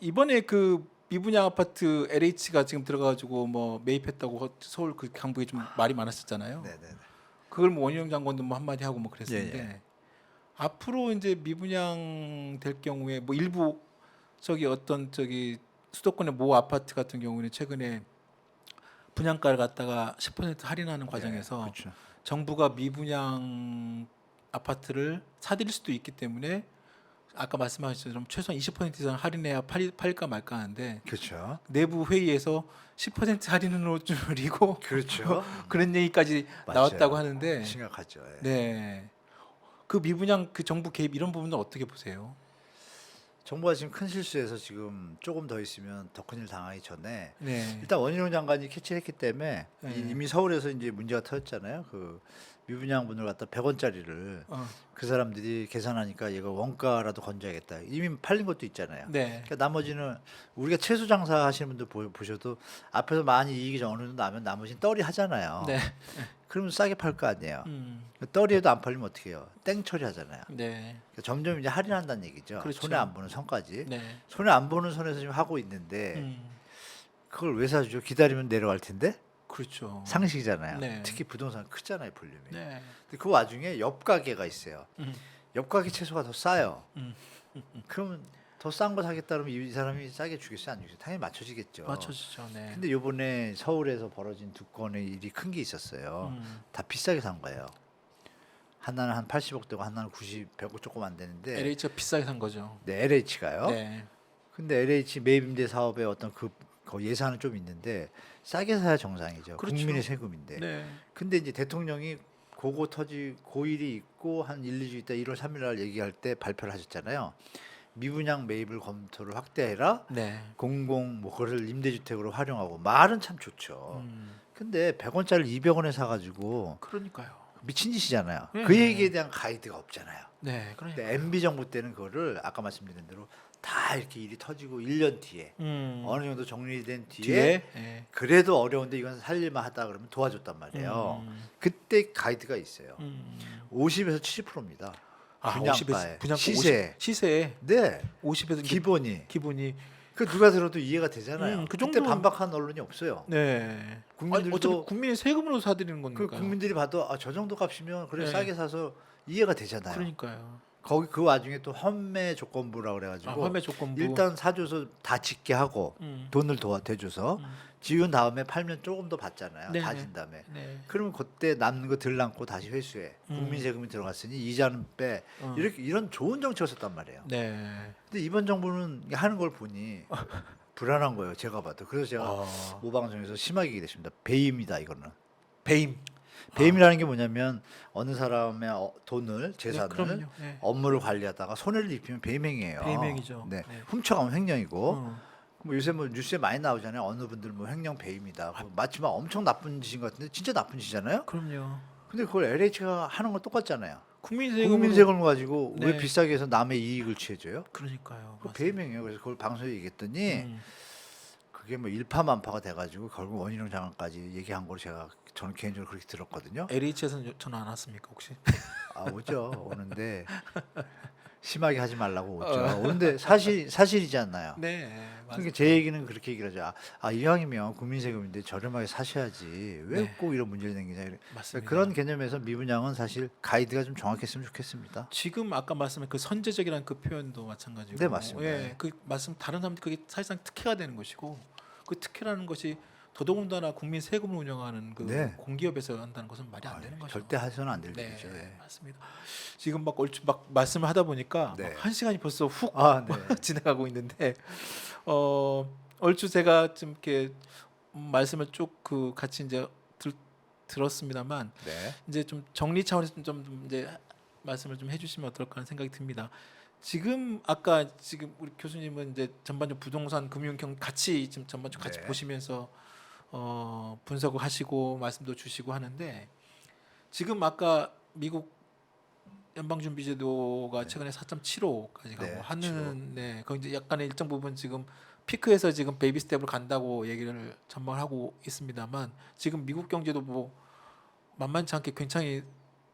이번에 그 미분양 아파트 LH가 지금 들어가가지고 뭐 매입했다고 서울 그 강북에 좀 말이 많았었잖아요. 네네네. 그걸 뭐 원희룡 장관도 뭐 한마디 하고 뭐 그랬었는데 예, 예. 앞으로 이제 미분양 될 경우에 뭐 일부 저기 어떤 저기 수도권의 모 아파트 같은 경우는 최근에 분양가를 갖다가 10% 할인하는 과정에서 그렇죠. 정부가 미분양 아파트를 사들일 수도 있기 때문에 아까 말씀하신 것처럼 최소한 20% 이상 할인해야 팔까 말까 하는데 그렇죠. 내부 회의에서 10% 할인으로 줄이고 그렇죠. 그런 얘기까지 나왔다고 하는데 심각하죠. 예. 네. 그 미분양 그 정부 개입 이런 부분은 어떻게 보세요? 정부가 지금 큰 실수해서 지금 조금 더 있으면 더 큰일 당하기 전에 네. 일단 원희룡 장관이 캐치했기 때문에 네. 이미 서울에서 이제 문제가 터졌잖아요. 그 미분양분을 갖다 100원짜리를 어. 그 사람들이 계산하니까 얘가 원가라도 건져야겠다. 이미 팔린 것도 있잖아요. 네. 그러니까 나머지는 우리가 채소 장사 하시는 분들 보셔도 앞에서 많이 이익이 어느 정도 나면 나머지는 떨이 하잖아요. 네. 그러면 싸게 팔 거 아니에요. 음. 떨이에도 안 팔리면 어떻게 해요? 땡 처리하잖아요. 네. 그러니까 점점 이제 할인한다는 얘기죠. 그렇죠. 손해 안 보는 선까지. 네. 손해 안 보는 선에서 지금 하고 있는데 음. 그걸 왜 사주죠? 기다리면 내려갈 텐데 그렇죠. 상식이잖아요. 네. 특히 부동산 크잖아요, 볼륨이. 네. 근데 그 와중에 옆 가게가 있어요. 음. 옆 가게 채소가 더 싸요. 음. 그러면 더 싼 거 사겠다 그러면 이 사람이 싸게 주겠어요, 안 주겠어요? 당연히 맞춰지겠죠. 맞춰지죠. 네. 근데 요번에 서울에서 벌어진 두 건의 일이 큰 게 있었어요. 다 비싸게 산 거예요. 하나는 한 80억 되고 하나는 90, 100억 조금 안 되는데 LH가 비싸게 산 거죠. 네, LH가요. 네. 근데 LH 매입임대 사업에 어떤 그 예산은 좀 있는데 싸게 사야 정상이죠. 그렇죠. 국민의 세금인데. 네. 근데 이제 대통령이 고일이 있고 한 1, 2주 있다 1월 3일 날 얘기할 때 발표를 하셨잖아요. 미분양 매입을 검토를 확대해라. 네. 공공 뭐 그걸 임대주택으로 활용하고 말은 참 좋죠. 음. 근데 100원짜리 200원에 사가지고 그러니까요. 미친 짓이잖아요. 네. 그 얘기에 대한 가이드가 없잖아요. 네. 그러니까. 근데 MB 정부 때는 그거를 아까 말씀드린 대로 다 이렇게 일이 터지고 1년 뒤에 어느 정도 정리된 뒤에 네. 그래도 어려운데 이건 살릴만 하다 그러면 도와줬단 말이에요. 그때 가이드가 있어요. 50에서 70%입니다. 아, 분양가에 50에서 분양가 시세. 50, 시세 네. 50에서 기본이. 기본이 그 누가 들어도 이해가 되잖아요. 그 그때 정도- 반박한 언론이 없어요. 네. 국민들도 어차피 국민의 세금으로 사드리는 그 거니까. 국민들이 봐도 아, 저 정도 값이면 그래 네. 싸게 사서 이해가 되잖아요. 그러니까요. 거기 그 와중에 또 헌매 조건부라 그래가지고 아, 환매 조건부. 일단 사줘서 다 짓게 하고 음. 돈을 대줘서 지은 다음에 팔면 조금 더 받잖아요. 네. 다 진 다음에. 네. 그러면 그때 남는 거 덜 남고 다시 회수해. 국민 세금이 들어갔으니 이자는 빼. 이렇게 이런 좋은 정책이었단 말이에요. 네. 근데 이번 정부는 하는 걸 보니 불안한 거예요. 제가 봐도. 그래서 제가 모방송에서 심하게 얘기했습니다. 배임이다 이거는. 배임. 배임이라는 게 뭐냐면 어느 사람의 돈을 재산을 그럼요. 네. 업무를 관리하다가 손해를 입히면 배임행위예요. 배임행위죠. 네. 네. 훔쳐가면 횡령이고. 어. 뭐 요새 뭐 뉴스에 많이 나오잖아요. 어느 분들 뭐 횡령 배임이다. 마치 막 엄청 나쁜 짓인 것 같은데 진짜 나쁜 짓이잖아요. 그럼요. 근데 그걸 LH가 하는 건 똑같잖아요. 국민 세금으로. 국민 세금을 가지고 네. 왜 비싸게 해서 남의 이익을 취해줘요? 그러니까요. 그 맞습니다. 배임행위예요. 그래서 그걸 방송에 얘기했더니 그게 뭐 일파만파가 돼가지고 결국 원희룡 장관까지 얘기한 걸 저는 개인적으로 그렇게 들었거든요. LH에서는 전화 안 왔습니까 혹시? 아 오죠. 오는데 심하게 하지 말라고 오죠. 오는데 사실이지 않나요? 네. 그러니까 제 얘기는 그렇게 얘기를 하죠. 이왕이면 국민 세금인데 저렴하게 사셔야지 왜 네. 꼭 이런 문제를 생기냐. 맞습니다. 그런 개념에서 미분양은 사실 가이드가 좀 정확했으면 좋겠습니다. 지금 아까 말씀한 그 선제적이라는 그 표현도 마찬가지고. 네, 맞습니다. 예, 그 말씀 다른 사람들 그게 사실상 특혜가 되는 것이고 그 특혜라는 것이 더더군다나 국민 세금을 운영하는 그 네. 공기업에서 한다는 것은 말이 안 되는 거죠. 절대 해서는 안 될 네, 일이죠. 예. 맞습니다. 지금 막 얼추 막 말씀을 하다 보니까 네. 막 한 시간이 벌써 훅 네. 지나가고 있는데 얼추 제가 좀 이렇게 말씀을 쭉 그 같이 이제 들었습니다만 네. 이제 좀 정리 차원에서 좀 이제 말씀을 좀 해주시면 어떨까 하는 생각이 듭니다. 지금 아까 지금 우리 교수님은 이제 전반적 부동산 금융 경 같이 지금 전반적 같이 네. 보시면서 분석을 하시고 말씀도 주시고 하는데 지금 아까 미국 연방준비제도가 최근에 4.75까지 가고 네, 하는 네, 거기 이제 약간의 일정 부분 지금 피크에서 지금 베이비 스텝으로 간다고 얘기를 전망하고 있습니다만 지금 미국 경제도 뭐 만만치 않게 굉장히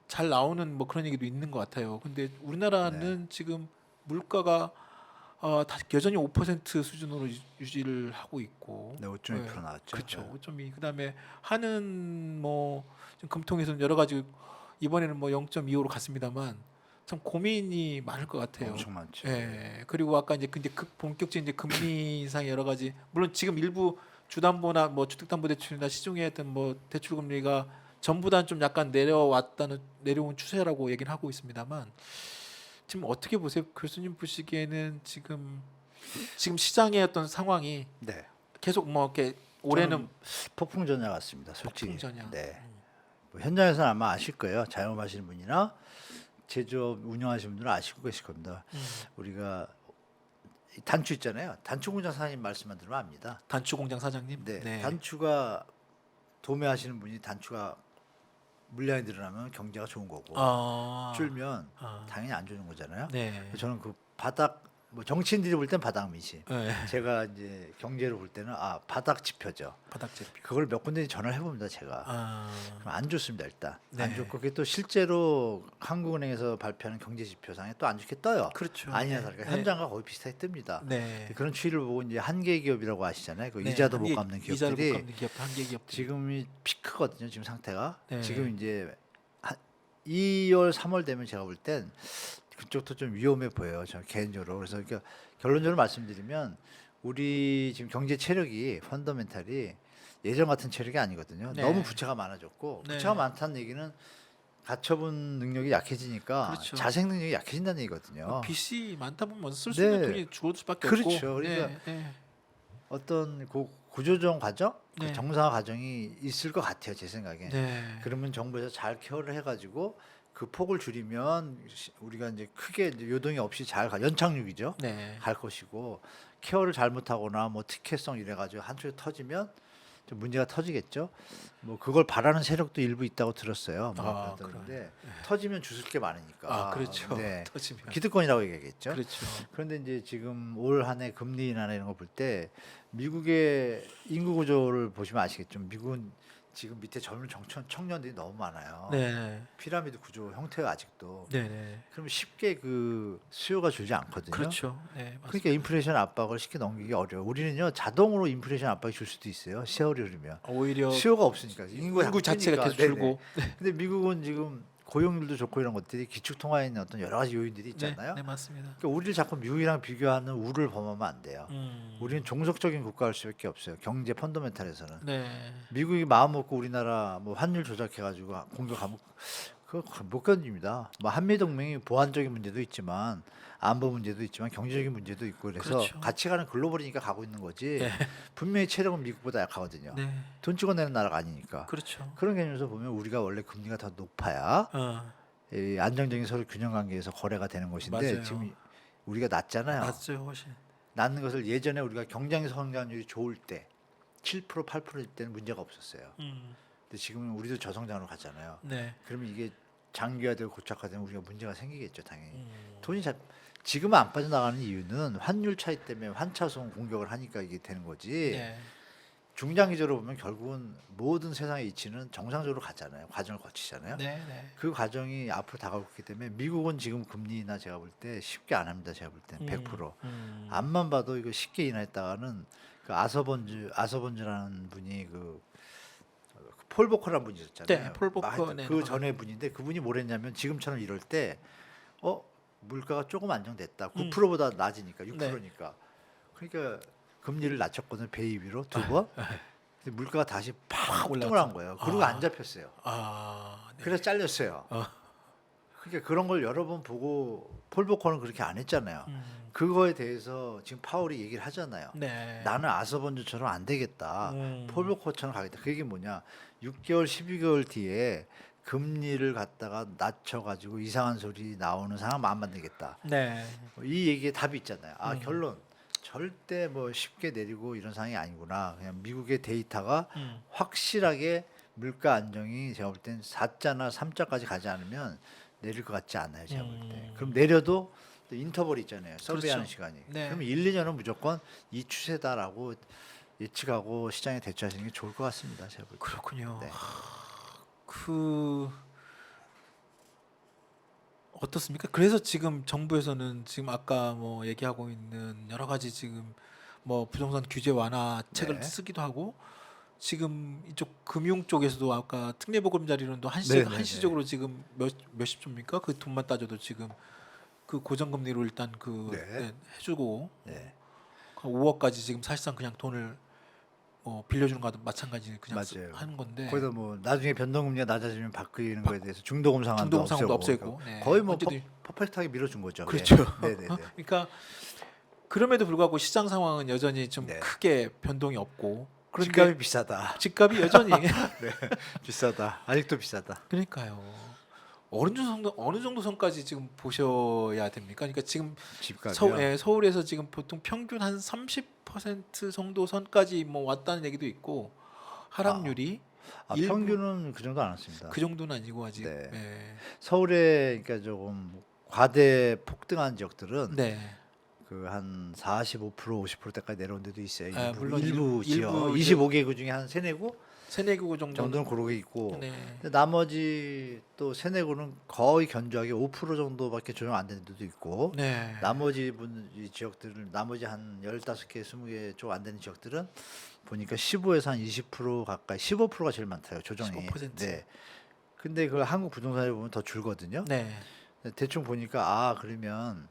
잘 나오는 뭐 그런 얘기도 있는 것 같아요. 근데 우리나라는 지금 물가가 다 여전히 5% 수준으로 유지를 하고 있고. 네, 5.2% 네, 나왔죠. 그렇죠. 네. 5.2. 그다음에 한은 뭐 지금 금통에서는 여러 가지 이번에는 뭐 0.25로 갔습니다만 참 고민이 많을 것 같아요. 엄청 많죠. 예. 그리고 아까 이제 근데 본격적인 이제 금리 인상의 여러 가지 물론 지금 일부 주담보나 뭐 주택담보대출이나 시중에 했던 뭐 대출 금리가 전부 다 좀 약간 내려온 추세라고 얘기는 하고 있습니다만 지금 어떻게 보세요? 교수님 보시기에는 지금 시장의 어떤 상황이 네. 계속 뭐 이렇게 올해는 폭풍 전야 같습니다. 솔직히. 폭풍전야. 네. 뭐 현장에서는 아마 아실 거예요. 자영업하시는 분이나 제조업 운영하시는 분들은 아시고 계실 겁니다. 우리가 이 단추 있잖아요. 단추 공장 사장님 말씀만 들으면 압니다. 단추 공장 사장님. 네. 단추가 도매하시는 분이 단추가 물량이 늘어나면 경제가 좋은 거고 아, 줄면 아, 당연히 안 좋은 거잖아요. 네. 저는 그 바닥 뭐 정치인들이 볼 땐 바닥 미시. 네. 제가 이제 경제로 볼 때는 바닥 지표죠. 바닥재표. 그걸 몇 군데 전화를 해봅니다. 제가. 아, 그럼 안 좋습니다. 일단 네. 안 좋고 그게 또 실제로 한국은행에서 발표하는 경제 지표상에 또 안 좋게 떠요. 그렇죠. 아니나 네. 다를까 네. 현장과 거의 비슷하게 뜹니다. 네. 그런 추이를 보고 이제 한계 기업이라고 아시잖아요. 그 네, 이자도 한계- 못 갚는 이자를 못 기업들이 갚는 기업, 한계 기업들. 지금이 피크거든요. 지금 상태가. 네. 지금 이제 2월, 3월 되면 제가 볼 땐 그쪽도 좀 위험해 보여요. 저 개인적으로. 그래서 결론적으로 말씀드리면 우리 지금 경제 체력이 펀더멘탈이 예전 같은 체력이 아니거든요. 네. 너무 부채가 많아졌고 네. 부채가 많다는 얘기는 가처분 능력이 약해지니까 그렇죠. 자생 능력이 약해진다는 얘기거든요. 빚이 많다 보면 쓸 수 네. 있는 돈이 줄어들 수밖에 그렇죠. 없고. 그러니까 네, 네. 어떤 구조조정 과정, 그 네. 정상화 과정이 있을 것 같아요. 제 생각에. 네. 그러면 정부에서 잘 케어를 해가지고 그 폭을 줄이면 우리가 이제 크게 이제 요동이 없이 연착륙이죠. 네. 갈 것이고 케어를 잘못하거나 뭐 특혜성 이래가지고 한쪽에 터지면 좀 문제가 터지겠죠. 뭐 그걸 바라는 세력도 일부 있다고 들었어요. 아, 그런데 터지면 주술 게 많으니까. 아, 그렇죠. 네. 터지면. 기득권이라고 얘기하겠죠. 그렇죠. 그런데 이제 지금 올 한 해 금리 인하나 이런 거 볼 때 미국의 인구 구조를 보시면 아시겠죠. 미국은 지금 밑에 젊은 청년들이 너무 많아요. 네. 피라미드 구조 형태가 아직도. 네, 네. 그러면 쉽게 그 수요가 줄지 않거든요. 그렇죠. 네, 맞습니다. 그러니까 인플레이션 압박을 쉽게 넘기기 어려워. 우리는요 자동으로 인플레이션 압박이 줄 수도 있어요. 세월이 흐르면 오히려 수요가 없으니까 인구 자체가 크니까. 계속 네네. 줄고. 근데 미국은 지금 고용률도 좋고 이런 것들이 기축 통화에 있는 어떤 여러 가지 요인들이 네, 있잖아요. 네, 맞습니다. 그러니까 우리를 자꾸 미국이랑 비교하는 우를 범하면 안 돼요. 우리는 종속적인 국가일 수밖에 없어요. 경제 펀더멘탈에서는. 네. 미국이 마음 먹고 우리나라 뭐 환율 조작해가지고 공격하면 그거 못 견딥니다. 뭐 한미 동맹이 보안적인 문제도 있지만 안보 문제도 있지만 경제적인 문제도 있고 그래서 그렇죠. 같이 가는 글로벌이니까 가고 있는 거지. 네. 분명히 체력은 미국보다 약하거든요. 네. 돈 찍어내는 나라가 아니니까. 그렇죠. 그런 개념에서 보면 우리가 원래 금리가 더 높아야 어, 이 안정적인 서로 균형 관계에서 거래가 되는 것인데 맞아요. 지금 우리가 낮잖아요. 맞죠, 훨씬. 낮는 것을 예전에 우리가 경쟁 성장률이 좋을 때 7% 8%일 때는 문제가 없었어요. 근데 지금은 우리도 저성장으로 가잖아요. 네. 그러면 이게 장기화되고 고착화되면 우리가 문제가 생기겠죠, 당연히. 음. 돈이 지금은 안 빠져나가는 이유는 환율 차이 때문에 환차손 공격을 하니까 이게 되는 거지. 네. 중장기적으로 보면 결국은 모든 세상의 이치는 정상적으로 가잖아요. 과정을 거치잖아요. 네, 네. 그 과정이 앞으로 다가오기 때문에 미국은 지금 금리나 제가 볼 때 쉽게 안 합니다. 제가 볼 때 100%. 앞만 봐도 이거 쉽게 인하했다가는 그 아서번즈라는 분이 폴 보커라는 분이 있었잖아요. 네, 폴 보커, 하여튼 네, 그 전에 분인데 그분이 뭘 했냐면 지금처럼 이럴 때 물가가 조금 안정됐다. 9%보다 낮으니까 6%니까. 그러니까 금리를 낮췄거든요. 베이비로 두 번. 근데 물가가 다시 팍 올라간 한 거예요. 그리고 안 잡혔어요. 아, 네. 그래서 잘렸어요. 그러니까 그런 걸 여러 번 보고 폴 보커는 그렇게 안 했잖아요. 그거에 대해서 지금 파월이 얘기를 하잖아요. 네. 나는 아서번즈처럼 안 되겠다. 음. 폴 보커처럼 가겠다. 그게 뭐냐? 6개월, 12개월 뒤에 금리를 갖다가 낮춰가지고 이상한 소리 나오는 상황 안 만들겠다. 네. 이 얘기에 답이 있잖아요. 결론 절대 뭐 쉽게 내리고 이런 상황이 아니구나. 그냥 미국의 데이터가 확실하게 물가 안정이 제가 볼 땐 4자나 3자까지 가지 않으면 내릴 것 같지 않아요. 제가 볼 때. 그럼 내려도 또 인터벌이 있잖아요. 서베이하는 그렇죠. 시간이. 네. 그럼 1, 2년은 무조건 이 추세다라고 예측하고 시장에 대처하시는 게 좋을 것 같습니다. 제가 볼 때. 그렇군요. 네. 그 어떻습니까? 그래서 지금 정부에서는 지금 아까 뭐 얘기하고 있는 여러 가지 지금 뭐 부동산 규제 완화 책을 네. 쓰기도 하고 지금 이쪽 금융 쪽에서도 아까 특례보금자리론도 네네네. 한시적으로 지금 몇십 조입니까? 그 돈만 따져도 지금 그 고정금리로 일단 그 네. 해주고 네. 5억까지 지금 사실상 그냥 돈을 뭐 빌려주는 거도 마찬가지 그냥 맞아요. 하는 건데 거기다 뭐 나중에 변동금리가 낮아지면 바뀌는 거에 대해서 중도금 상한도 중도금 상환도 없애고, 없애고 네. 거의 뭐 언제든 퍼펙트하게 밀어준 거죠. 그렇죠. 예. 네네네. 그러니까 그럼에도 불구하고 시장 상황은 여전히 좀 네. 크게 변동이 없고 그런데 집값이 비싸다. 집값이 여전히 비싸다. 아직도 비싸다. 그러니까요. 어느 정도 선까지 지금 보셔야 됩니까? 그러니까 지금 집값이요. 서울에서 지금 보통 평균 한 30% 정도 선까지 뭐 왔다는 얘기도 있고 하락률이 일부- 평균은 그 정도 안 왔습니다. 그 정도는 아니고 아직. 네. 네. 서울에 그러니까 조금 과대 폭등한 지역들은 네. 그 한 45% 50%대까지 내려온 데도 있어요. 아, 물론 일부 지역 일부 25개구 중에 한 3, 4구 세네 구 정도. 정도는 그러고 있고 네. 근데 나머지 또 3, 4구는 거의 견조하게 5% 정도밖에 조정 안 되는 데도 있고 네. 나머지 이 지역들은 나머지 한 15개, 20개 쪽 안 되는 지역들은 보니까 15에서 한 20% 가까이 15%가 제일 많대요. 조정이. 15%. 네. 근데 그 한국 부동산에 보면 더 줄거든요. 네. 대충 보니까 그러면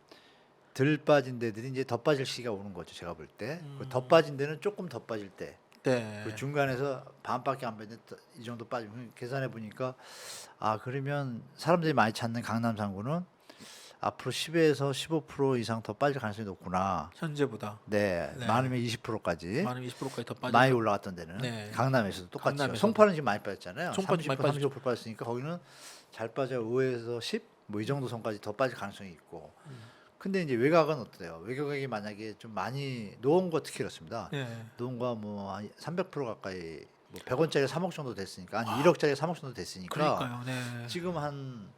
덜 빠진 데들이 이제 더 빠질 시기가 오는 거죠. 제가 볼 때. 더 빠진 데는 조금 더 빠질 때. 네. 그 중간에서 반밖에 안 빠졌는데 이 정도 빠지면 계산해 보니까 그러면 사람들이 많이 찾는 강남 3구는 앞으로 10에서 15% 이상 더 빠질 가능성이 높구나. 현재보다 네, 네. 많으면 20%까지 많으면 20%까지 더 빠져. 많이 올라갔던 데는 네. 강남에서도 똑같죠. 강남에서도. 송파는 지금 많이 빠졌잖아요. 송파도 30%, 많이 빠졌죠. 35% 빠졌으니까 거기는 잘 빠져 5에서 10 뭐 이 정도 선까지 더 빠질 가능성이 있고. 근데 이제 외곽은 어때요? 외곽이 만약에 좀 많이 노원구 특히 그렇습니다. 네. 노원구가 뭐한 300% 가까이 뭐 100원짜리 3억 정도 됐으니까 한 1억짜리 3억 정도 됐으니까 그러니까요. 네. 지금 한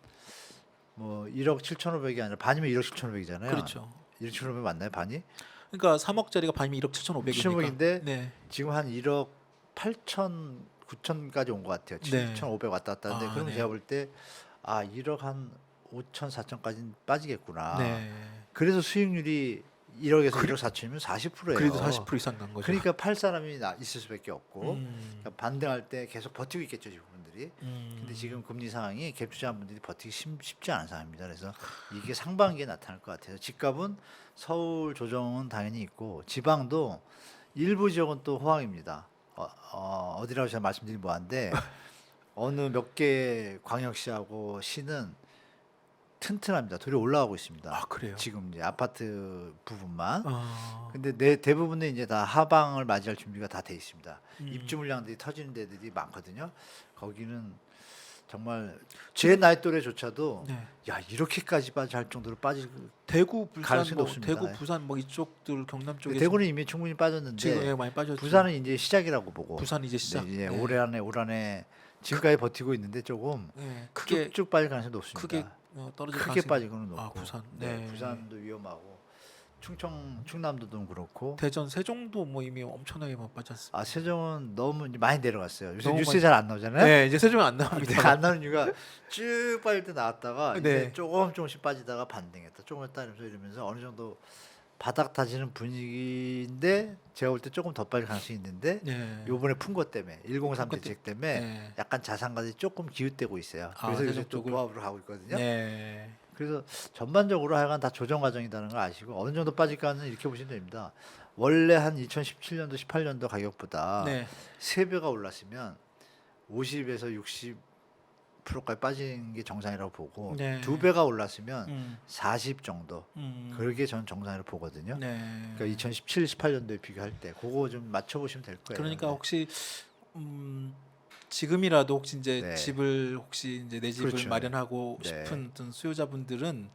뭐 1억 7,500이 아니라 반이면 1억 7,500이잖아요. 그렇죠. 1억 7,500 맞나요? 반이? 그러니까 3억짜리가 반이면 1억 7,500이니까. 7,500인데 네. 지금 한 1억 8천 9천까지 온 것 같아요. 네. 7,500 왔다 갔다 하는데 그러면 네. 제가 볼 때 1억 한 5천 4천까지는 빠지겠구나. 네. 그래서 수익률이 1억에서 1억 4천이면 40%예요. 그래도 40% 이상 난 거죠. 그러니까 팔 사람이 있을 수밖에 없고 음. 그러니까 반등할 때 계속 버티고 있겠죠, 지금분들이. 근데 음. 지금 금리 상황이 갭 투자분들이 버티기 쉽지 않은 상황입니다. 그래서 이게 상반기에 나타날 것 같아요. 집값은 서울 조정은 당연히 있고 지방도 일부 지역은 또 호황입니다. 어디라고 제가 말씀드리면 뭐한데 어느 몇 개 광역시하고 시는 튼튼합니다. 돌이 올라가고 있습니다. 그래요. 지금 이제 아파트 부분만. 아. 근데 대부분은 이제 다 하방을 맞이할 준비가 다 돼 있습니다. 입주 물량들이 터지는 데들이 많거든요. 거기는 정말 제 나이 또래조차도 네. 야 이렇게까지 할 정도로 빠질 대구, 부산, 가능성이 뭐 높습니다. 대구, 부산 뭐 이쪽들 경남 쪽에 대구는 이미 충분히 빠졌는데 지금 많이 빠졌죠. 부산은 이제 시작이라고 보고 부산 이제 시작. 네, 이제 네. 올 한해 지금까지 버티고 있는데 조금 네. 크게 쭉쭉 빠질 가능성이 높습니다. 크게 떨어질 크게 가능성이- 빠지고는 높고 부산. 네, 네. 부산도 위험하고 충남도도 그렇고 대전, 세종도 뭐 이미 엄청나게 막 빠졌어. 세종은 너무 이제 많이 내려갔어요. 요새 너무 뉴스에 많이- 잘 안 나오잖아요. 네, 이제 세종은 안 나옵니다. 내가 안 나오는 이유가 쭉 빠질 때 나왔다가 네. 이제 조금씩 빠지다가 반등했다. 조금 했다 이러면서 어느 정도 바닥 다지는 분위기인데 제가 볼 때 조금 더 빠질 가능성이 있는데 네. 요번에 푼 것 때문에 103 푼것 대책 때문에 네. 약간 자산가들이 조금 기웃대고 있어요. 그래서 요새 또 세종적으로? 고압으로 가고 있거든요. 네. 그래서 전반적으로 하여간 다 조정 과정이라는 걸 아시고 어느 정도 빠질까는 이렇게 보시면 됩니다. 원래 한 2017년도 18년도 가격보다 네. 3배가 올랐으면 50에서 60%까지 빠진 게 정상이라고 보고 네. 2배가 올랐으면 음. 40 정도 음. 그게 전 정상이라고 보거든요. 네. 그러니까 2017, 18년도에 비교할 때 그거 좀 맞춰보시면 될 거예요. 그러니까 네. 혹시 지금이라도 혹시 이제 네. 집을 혹시 이제 내 집을 그렇죠. 마련하고 네. 싶은 어떤 수요자분들은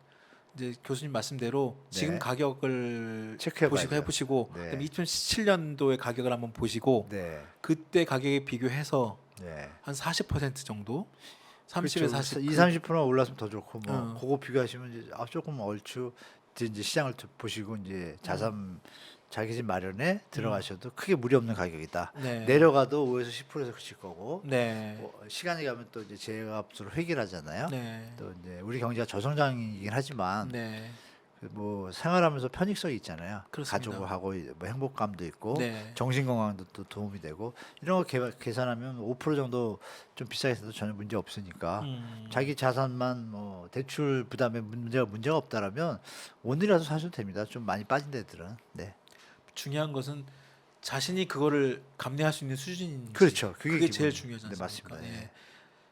이제 교수님 말씀대로 지금 네. 가격을 체크해봐야죠. 해보시고 네. 그럼 2017년도의 가격을 한번 보시고 네. 그때 가격에 비교해서 네. 한 40% 정도 30에 그렇죠. 40 20, 30%만 올랐으면 더 좋고 뭐 어. 그거 비교하시면 이제 조금 얼추 이제 시장을 보시고 이제 자산 자기 집 마련에 들어가셔도 크게 무리 없는 가격이다. 네. 내려가도 5에서 10%에서 그칠 거고 네. 시간이 가면 또 이제 제값으로 회귀를 하잖아요. 네. 또 이제 우리 경제가 저성장이긴 하지만 네. 뭐 생활하면서 편익성이 있잖아요. 그렇습니다. 가족하고 뭐 행복감도 있고 네. 정신 건강도 또 도움이 되고 이런 거 계산하면 5% 정도 좀 비싸게 써도 전혀 문제 없으니까 자기 자산만 뭐 대출 부담에 문제가 없다라면 오늘이라도 사셔도 됩니다. 좀 많이 빠진 데들은. 네. 중요한 것은 자신이 그거를 감내할 수 있는 수준인지. 그렇죠. 그게 기본. 제일 중요하지 네, 않습니까? 맞습니다. 네. 예.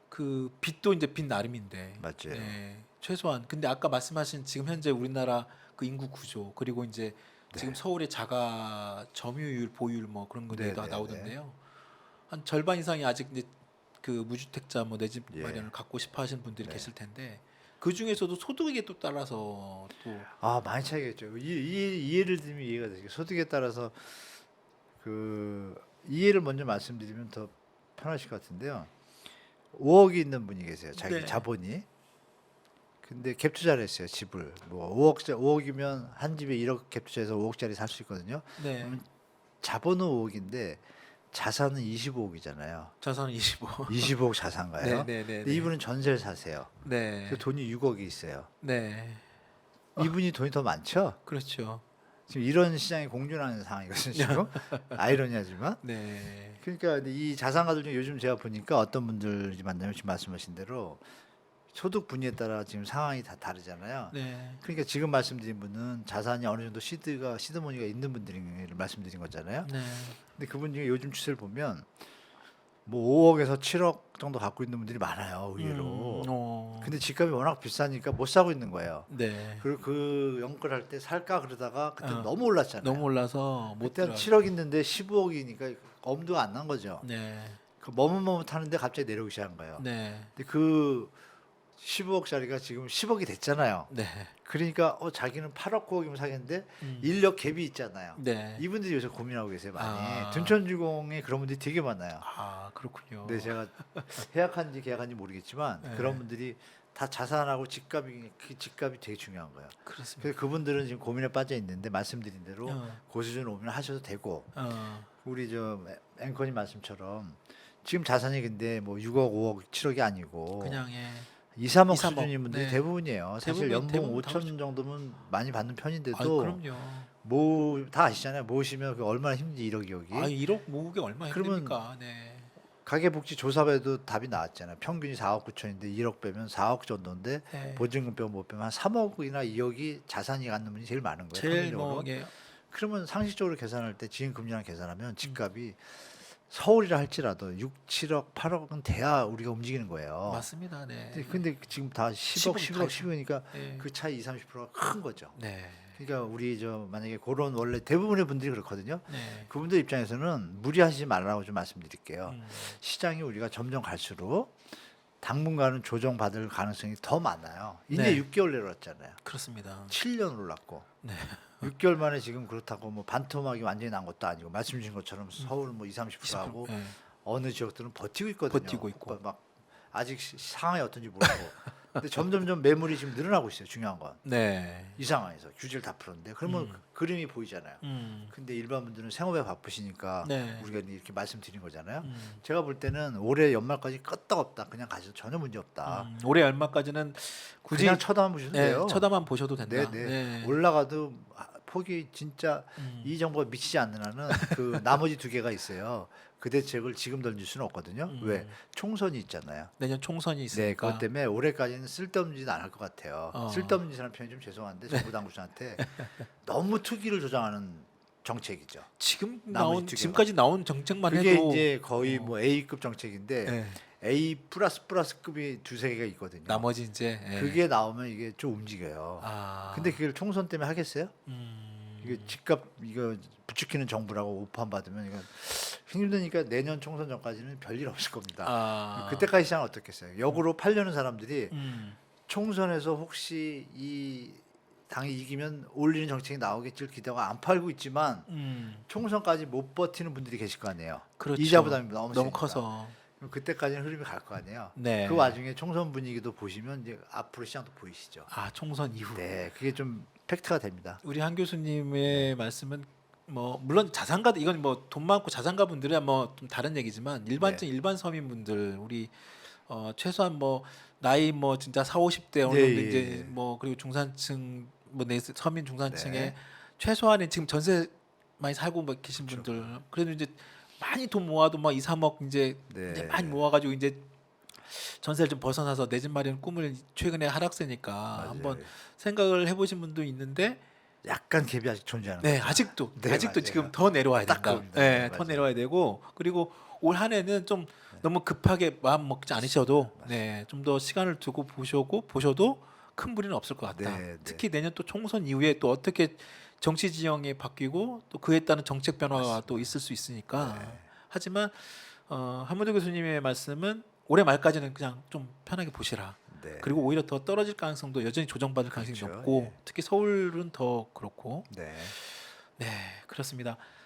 그 빚도 이제 빚 나름인데. 맞아요. 네. 최소한 근데 아까 말씀하신 지금 현재 우리나라 그 인구 구조 그리고 이제 지금 서울의 자가 점유율 보유율 뭐 그런 것들이 네, 다 네, 나오던데요. 한 절반 이상이 아직 이제 그 무주택자 뭐 내 집 예. 마련을 갖고 싶어 하시는 분들이 네. 계실 텐데 그 중에서도 소득에 또 따라서 또 많이 차이겠죠. 이 예를 들면 이해가 되죠. 소득에 따라서 그 이해를 먼저 말씀드리면 더 편하실 것 같은데요. 5억이 있는 분이 계세요. 자기 네. 자본이. 근데 갭 투자를 했어요. 집을. 뭐 5억이면 한 집에 1억 갭 투자해서 5억짜리 살 수 있거든요. 네. 자본은 5억인데 자산은 25억이잖아요. 자산은 25. 25억 자산가요? 네, 네, 네. 근데 이분은 전세를 사세요. 네. 그 돈이 6억이 있어요. 네. 이분이 돈이 더 많죠? 그렇죠. 지금 이런 시장이 공존하는 상황이거든요. 지금 아이러니하지만. 네. 그러니까 이 자산가들 중에 요즘 제가 보니까 어떤 분들이 만나면 지금 말씀하신 대로 소득 분위에 따라 지금 상황이 다 다르잖아요. 네. 그러니까 지금 말씀드린 분은 자산이 어느 정도 시드머니가 있는 분들을 말씀드린 거잖아요. 네. 근데 그분 중에 요즘 추세를 보면 뭐 5억에서 7억 정도 갖고 있는 분들이 많아요, 의외로. 근데 집값이 워낙 비싸니까 못 사고 있는 거예요. 네. 그리고 그 연끌할 때 살까 그러다가 그때 어. 너무 올랐잖아요. 너무 올라서 못 그때 한 들어. 7억 있는데 15억이니까 엄두가 안 난 거죠. 네. 그 머뭇머뭇하는데 갑자기 내려오기 시작한 거예요. 네. 근데 그 15억짜리가 지금 10억이 됐잖아요. 네. 그러니까 자기는 8억 9억이면 사겠는데 음. 인력 갭이 있잖아요. 네. 이분들이 요새 고민하고 계세요 많이. 아. 둔촌주공에 그런 분들이 되게 많아요. 아, 그렇군요. 근데 제가 계약한지 계약한지 모르겠지만 네. 그런 분들이 다 자산하고 그 집값이 되게 중요한 거예요. 그렇습니다. 그래서 그분들은 지금 고민에 빠져 있는데 말씀드린 대로 어. 고수준 오면 하셔도 되고 어. 우리 저 앵커님 말씀처럼 지금 자산이 근데 뭐 6억, 5억, 7억이 아니고 그냥 예. 2, 3억 2, 3억. 수준인 분들이 네. 대부분이에요. 사실 대부분, 연봉 대부분 다 5천 정도면 많이 받는 편인데도 아, 그럼요. 다 아시잖아요. 모으시면 그 얼마나 힘든지 1억, 2억이. 아, 1억 모으기 얼마나 그러면 힘듭니까? 네. 가계복지조사에도 답이 나왔잖아요. 평균이 4억 9천인데 1억 빼면 4억 정도인데 네. 보증금 빼면 못 빼면 한 3억이나 2억이 자산이 갖는 분이 제일 많은 거예요. 제일 평균적으로. 뭐 예. 그러면 상식적으로 계산할 때 지금 금리랑 계산하면 집값이 서울이라 할지라도 6, 7억, 8억은 돼야 우리가 움직이는 거예요. 맞습니다. 네. 근데 지금 다 10억, 10억 11억, 10억이니까 네. 그 차이 20, 30%가 큰 거죠. 네. 그러니까 우리 만약에 그런 원래 대부분의 분들이 그렇거든요. 네. 그분들 입장에서는 무리하시지 말라고 좀 말씀드릴게요. 음. 시장이 우리가 점점 갈수록 당분간은 조정받을 가능성이 더 많아요. 이제 네. 6개월 내려왔잖아요. 그렇습니다. 7년 올랐고 네. 6개월 만에 지금 그렇다고 뭐 반토막이 완전히 난 것도 아니고 말씀 주신 것처럼 서울 뭐 20, 30% 하고 네. 어느 지역들은 버티고 있거든요. 버티고 있고. 막 아직 상황이 어떤지 모르고. 근데 점점점 매물이 지금 늘어나고 있어요. 중요한 건. 네. 이 상황에서 규제를 다 풀었는데 그러면 그림이 보이잖아요. 근데 일반 분들은 생업에 바쁘시니까 네. 우리가 이렇게 말씀드린 거잖아요. 음. 제가 볼 때는 올해 연말까지 끄떡없다. 그냥 가셔도 전혀 문제 없다. 올해 얼마까지는 굳이 그냥 쳐다만 보셔도 네, 돼요. 쳐다만 보셔도 된다. 네, 네. 네. 올라가도 폭이 진짜 음. 이 정보가 미치지 않는 한은 그 나머지 두 개가 있어요. 그 대책을 지금 던질 수는 없거든요. 왜? 총선이 있잖아요. 내년 총선이 네, 있으니까. 그것 때문에 올해까지는 쓸데없는 짓 안 할 것 같아요. 어. 쓸데없는 짓이라는 표현이 좀 죄송한데 정부 당국자한테 너무 투기를 조장하는 정책이죠. 지금 나머지 나온 두 개가. 지금까지 나온 정책만 그게 해도 이제 거의 뭐 A급 정책인데 네. A 플러스급이 두세 개가 있거든요. 나머지 이제 예. 그게 나오면 이게 좀 움직여요. 아. 근데 그걸 총선 때문에 하겠어요? 이게 집값 이거 부추기는 정부라고 오판 받으면 이거 힘드니까 내년 총선 전까지는 별일 없을 겁니다. 아. 그때까지 시장은 어떻겠어요? 역으로 팔려는 사람들이 음. 총선에서 혹시 이 당이 이기면 올리는 정책이 나오겠지를 기대하고 안 팔고 있지만 총선까지 못 버티는 분들이 계실 거 아니에요. 그렇죠. 이자 부담이 너무 너무 세니까. 커서. 그럼 그때까지는 흐름이 갈 거 아니에요. 네. 그 와중에 총선 분위기도 보시면 이제 앞으로 시장도 보이시죠. 아, 총선 이후. 네, 그게 좀 팩트가 됩니다. 우리 한 교수님의 말씀은 뭐 물론 자산가 이건 뭐 돈 많고 자산가 분들이야 뭐 좀 다른 얘기지만 일반적인 일반 서민분들 우리 최소한 뭐 나이 뭐 진짜 4, 50대 어느 예, 정도 예, 이제 예. 뭐 그리고 중산층 뭐 서민 중산층에 네. 최소한의 지금 전세 많이 살고 뭐 계신 그렇죠. 분들 그래도 이제 많이 돈 모아도 막 2, 3억 이제 네. 많이 모아가지고 이제 전세를 좀 벗어나서 내 집 마련 꿈을 최근에 하락세니까 한번 맞아요. 생각을 해보신 분도 있는데 약간 갭이 아직 존재하는 네 거죠. 아직도 네, 아직도 맞아요. 지금 더 내려와야 딱 된다. 그겁니다. 네, 네, 더 맞아요. 내려와야 되고 그리고 올 한 해는 좀 너무 급하게 마음 먹지 않으셔도 네, 좀 더 시간을 두고 보셔도 큰 무리는 없을 것 같다. 네, 네. 특히 내년 또 총선 이후에 또 어떻게 정치 지형이 바뀌고 또 그에 따른 정책 변화가 또 있을 수 있으니까. 네. 하지만 한문호 교수님의 말씀은 올해 말까지는 그냥 좀 편하게 보시라. 네. 그리고 오히려 더 떨어질 가능성도 여전히 조정받을 가능성이 그렇죠. 높고 예. 특히 서울은 더 그렇고 네. 네 그렇습니다.